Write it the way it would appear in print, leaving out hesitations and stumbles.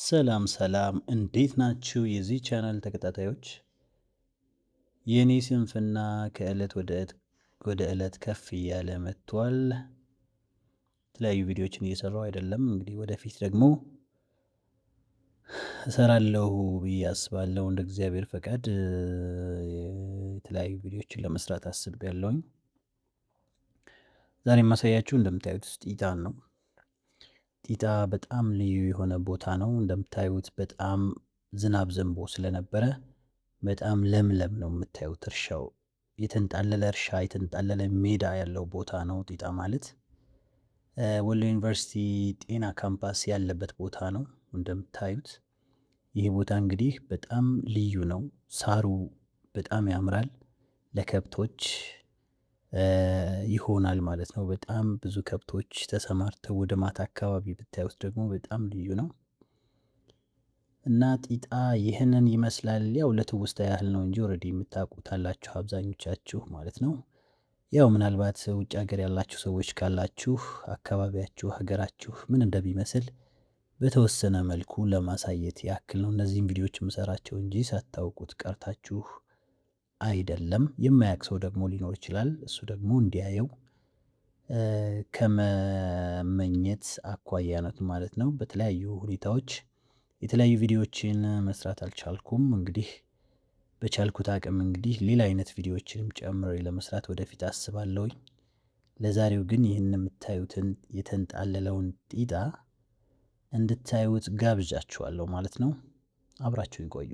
ሰላም ሰላም እንዴት ናችሁ የዚህ ቻናል ተከታታዮች? የኔ ስንፍና ከእለት ወደ እለት ከፍ እያለ መጥቷል። የተለያዩ ቪዲዮዎችን እየሰራሁ አይደለም። እንግዲህ ወደፊት ደግሞ እሰራለሁ ብዬ አስባለሁ እንደ እግዚአብሔር ፈቃድ። የተለያዩ ቪዲዮዎችን ለመስራት አስቤያለሁኝ። ዛሬ የማሳያችሁ እንደምታዩት ጢጣን ነው። ጢጣ በጣም ልዩ የሆነ ቦታ ነው። እንደምታዩት በጣም ዝናብ ዘንቦ ስለነበረ በጣም ለምለም ነው የምታዩት። እርሻው የተንጣለለ እርሻ የተንጣለለ ሜዳ ያለው ቦታ ነው ጢጣ ማለት። ወሎ ዩኒቨርሲቲ ጤና ካምፓስ ያለበት ቦታ ነው እንደምታዩት። ይህ ቦታ እንግዲህ በጣም ልዩ ነው። ሳሩ በጣም ያምራል። ለከብቶች ይሆናል ማለት ነው። በጣም ብዙ ከብቶች ተሰማርተው ወደ ማታ አካባቢ ብታዩት ደግሞ በጣም ልዩ ነው። እና ጢጣ ይህንን ይመስላል። ያው ለትውስታ ያህል ነው እንጂ ኦልሬዲ የምታውቁት አላችሁ አብዛኞቻችሁ ማለት ነው። ያው ምናልባት ውጭ ሀገር ያላችሁ ሰዎች ካላችሁ አካባቢያችሁ ሀገራችሁ ምን እንደሚመስል በተወሰነ መልኩ ለማሳየት ያክል ነው እነዚህን ቪዲዮዎች የምሰራቸው እንጂ ሳታውቁት ቀርታችሁ አይደለም። የማያውቅ ሰው ደግሞ ሊኖር ይችላል። እሱ ደግሞ እንዲያየው ከመመኘት አኳያ ነው ማለት ነው። በተለያዩ ሁኔታዎች የተለያዩ ቪዲዮዎችን መስራት አልቻልኩም። እንግዲህ በቻልኩት አቅም እንግዲህ ሌላ አይነት ቪዲዮዎችንም ጨምሬ ለመስራት ወደፊት አስባለሁኝ። ለዛሬው ግን ይህን የምታዩትን የተንጣለለውን ጢጣ እንድታዩት ጋብዣችኋለሁ ማለት ነው። አብራችሁ ይቆዩ።